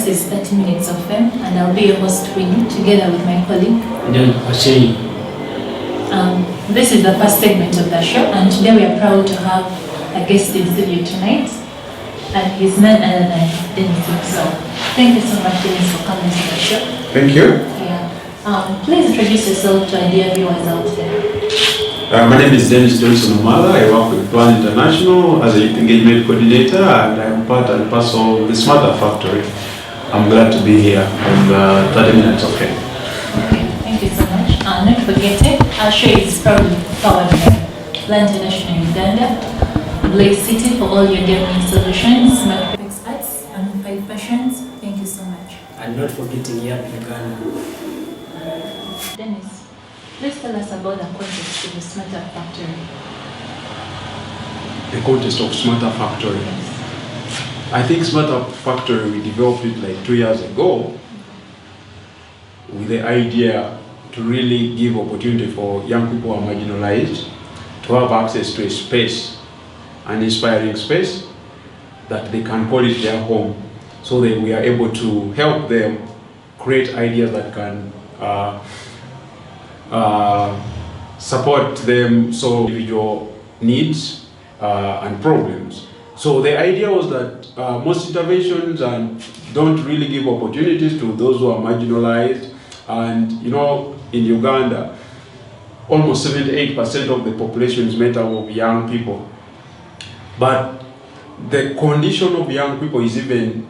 This is 30 Minutes of Fame, and I'll be your host, Winnie, together with my colleague. This is the first segment of the show, and today we are proud to have a guest in studio tonight, and he's none other than Dennis himself. Thank you so much, Dennis, for coming to the show. Thank you. Yeah. Please introduce yourself to our dear viewers out there. My name is Dennis Omalla. I work with Plan International as a youth engagement coordinator, and I'm part and parcel of the Smartup factory. I'm glad to be here on 30 Minutes of Fame. Okay, thank you so much. Not forgetting, our show is proudly powered by Plan International Uganda, Blaze City for all your gaming solutions, Smartup experts, and 5 passions. Thank you so much. And not forgetting Uganda. Dennis, please tell us about the context of the Smartup factory. The context of Smartup factory. Yes. I think Smartup factory, we developed it like 2 years ago with the idea to really give opportunity for young people who are marginalized to have access to a space, an inspiring space that they can call it their home, so that we are able to help them create ideas that can support them solve individual needs and problems. So the idea was that most interventions don't really give opportunities to those who are marginalized, and you know, in Uganda, almost 78% of the population is made up of young people. But the condition of young people is even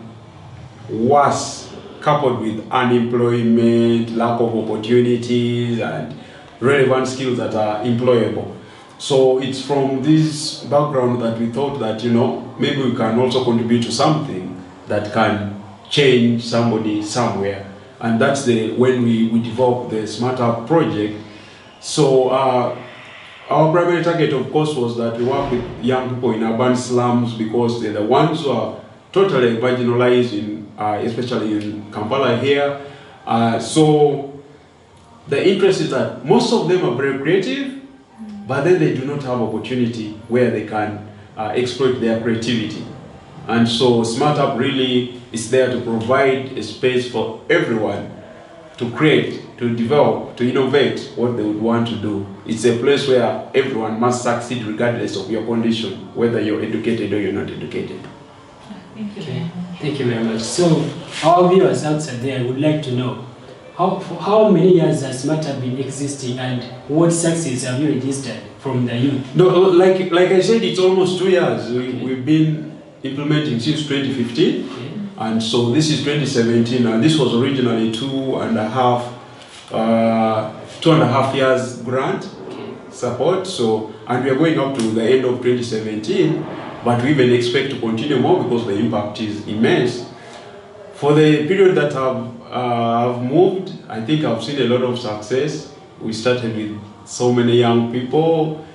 worse, coupled with unemployment, lack of opportunities, and relevant skills that are employable. So it's from this background that we thought that, you know, maybe we can also contribute to something that can change somebody somewhere. And that's when we developed the Smartup project. So our primary target, of course, was that we work with young people in urban slums, because they're the ones who are totally marginalized, especially in Kampala here. So the interest is that most of them are very creative, but then they do not have opportunity where they can exploit their creativity. And so Smartup really is there to provide a space for everyone to create, to develop, to innovate what they would want to do. It's a place where everyone must succeed regardless of your condition, whether you're educated or you're not educated. Thank you. Okay. Thank you very much. So our viewers outside there would like to know, how many years has Smartup been existing, and what success have you registered from the youth? No, like I said, it's almost 2 years. We've been implementing since 2015, and so this is 2017, and this was originally 2.5 years grant support. So, and we are going up to the end of 2017, but we even expect to continue more because the impact is immense. For the period that I've moved, I think I've seen a lot of success. We started with so many young people.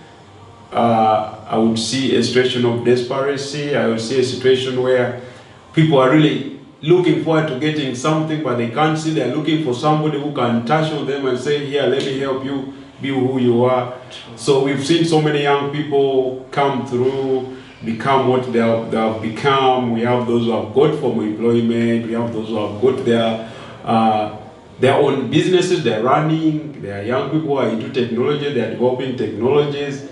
I would see a situation of desperation. I would see a situation where people are really looking forward to getting something, but they can't see. They're looking for somebody who can touch on them and say, here, let me help you be who you are. So we've seen so many young people come through, become what they have become. We have those who have got formal employment. We have those who have got their own businesses they're running. There are young people who are into technology. They are developing technologies.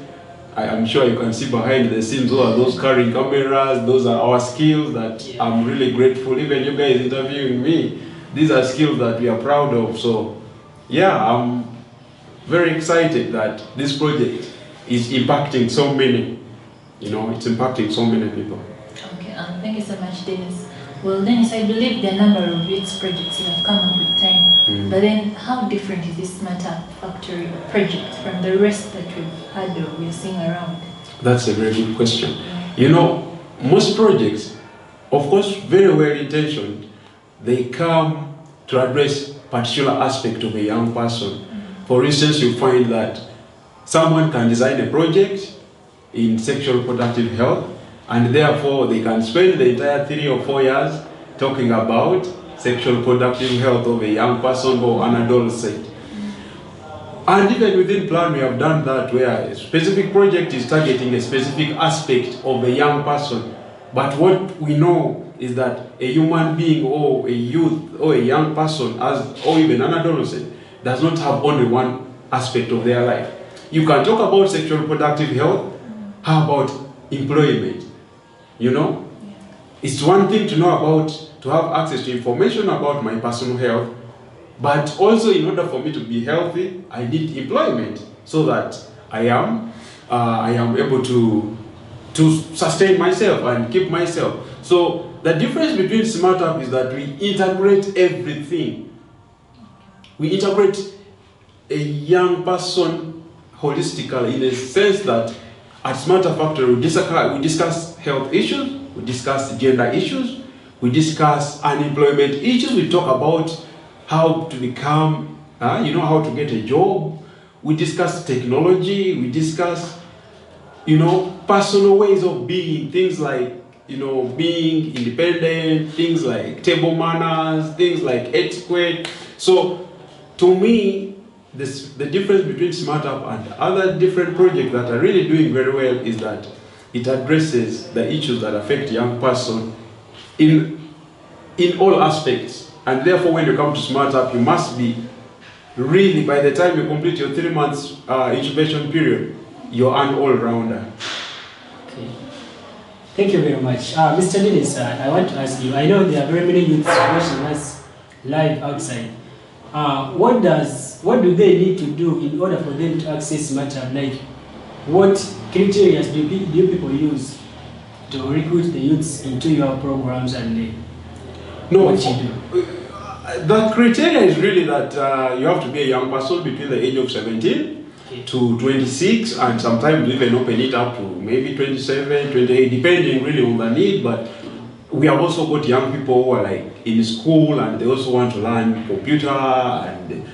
I'm sure you can see behind the scenes, who are those carrying cameras. Those are our skills that I'm really grateful. Even you guys interviewing me, these are skills that we are proud of. So yeah, I'm very excited that this project is impacting so many. You know, it's impacting so many people. Okay, thank you so much, Dennis. Well, Dennis, I believe there are a number of youth projects you have come up with time, but then how different is this Smartup factory project from the rest that we've had or we're seeing around? That's a very good question. You know, most projects, of course, very well intentioned, they come to address particular aspect of a young person. For instance, you find that someone can design a project in sexual reproductive health, and therefore they can spend the entire 3 or 4 years talking about sexual reproductive health of a young person or an adolescent. And even within Plan, we have done that, where a specific project is targeting a specific aspect of a young person. But what we know is that a human being or a youth or a young person or even an adolescent does not have only one aspect of their life. You can talk about sexual reproductive health. How about employment? You know, it's one thing to to have access to information about my personal health, but also in order for me to be healthy, I need employment so that I am able to sustain myself and keep myself. So the difference between Smartup is that we integrate everything. We integrate a young person holistically, in a sense that at Smartup Factory we discuss health issues, we discuss gender issues, we discuss unemployment issues, we talk about how to become, how to get a job, we discuss technology, we discuss, personal ways of being, things like, being independent, things like table manners, things like etiquette. So to me, the difference between Smartup and other different projects that are really doing very well is that it addresses the issues that affect young person in all aspects. And therefore, when you come to Smartup, you must be really, by the time you complete your 3 months incubation period, you're an all-rounder. Okay. Thank you very much. Mr. Dennis, I want to ask you, I know there are very many youths watching us live outside. What do they need to do in order for them to access Smartup? Like, what criteria do people use to recruit the youths into your programs and what you do? The criteria is really that you have to be a young person between the age of 17 to 26, and sometimes we even open it up to maybe 27, 28, depending really on the need. But we have also got young people who are like in school and they also want to learn computer and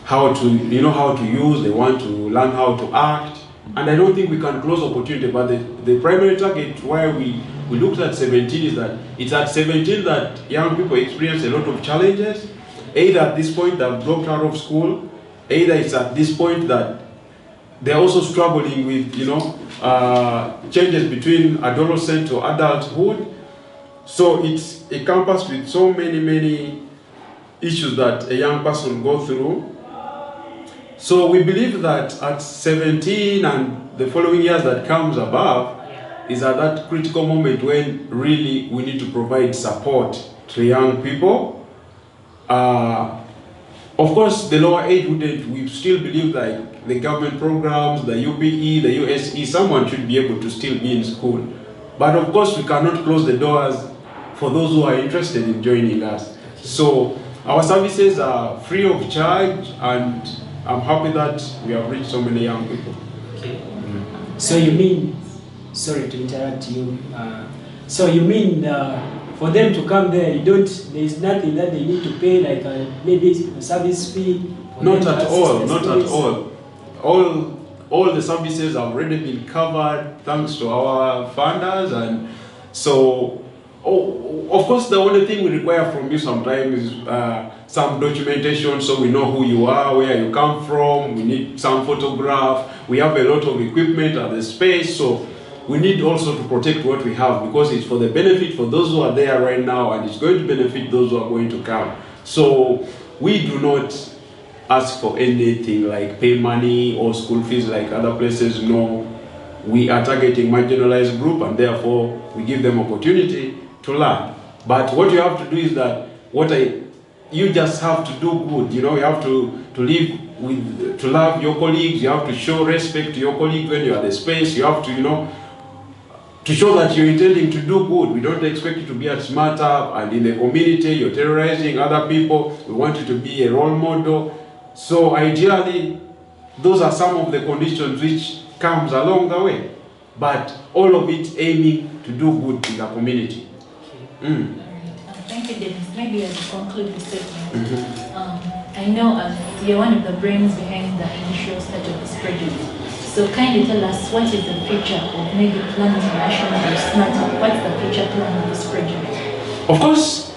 how to use, they want to learn how to act. And I don't think we can close opportunity, but the primary target why we looked at 17 is that it's at 17 that young people experience a lot of challenges. Either at this point they've dropped out of school, either it's at this point that they're also struggling with, changes between adolescent to adulthood. So it's a campus with so many issues that a young person go through. So we believe that at 17 and the following years that comes above is at that critical moment when really we need to provide support to young people. Of course, the lower age we still believe that the government programs, the UPE, the USE, someone should be able to still be in school. But of course, we cannot close the doors for those who are interested in joining us. So our services are free of charge, and I'm happy that we have reached so many young people. Okay. So you mean, sorry to interrupt you, so you mean for them to come there, there is nothing that they need to pay, like maybe a service fee? Not at all. All the services have already been covered thanks to our funders, and so of course the only thing we require from you sometimes is some documentation, so we know who you are, where you come from. We need some photograph. We have a lot of equipment at the space, so we need also to protect what we have, because it's for the benefit for those who are there right now, and it's going to benefit those who are going to come. So we do not ask for anything like pay money or school fees like other places. No, we are targeting marginalized group, and therefore we give them opportunity to learn. But what you have to do is that you just have to do good. You have to live to love your colleagues. You have to show respect to your colleagues when you are at the space. You have to to show that you're intending to do good. We don't expect you to be at Smartup and in the community you're terrorizing other people. We want you to be a role model. So ideally, those are some of the conditions which comes along the way. But all of it aiming to do good in the community. Thank you, Dennis. Maybe as a conclude the statement, I know you're one of the brains behind the initial start of this project. So kindly tell us, what is the future of maybe Plan International or Smartup? What's the future plan of this project? Of course,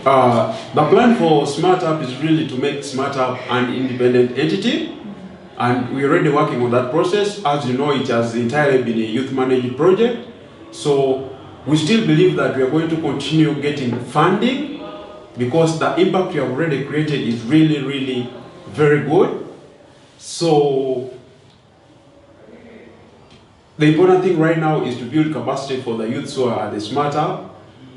the plan for Smartup is really to make Smartup an independent entity, and we're already working on that process. As you know, it has entirely been a youth-managed project. So we still believe that we are going to continue getting funding because the impact we have already created is really, really very good. So the important thing right now is to build capacity for the youths who are at the Smartup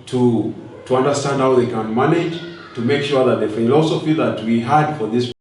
to understand how they can manage, to make sure that the philosophy that we had for this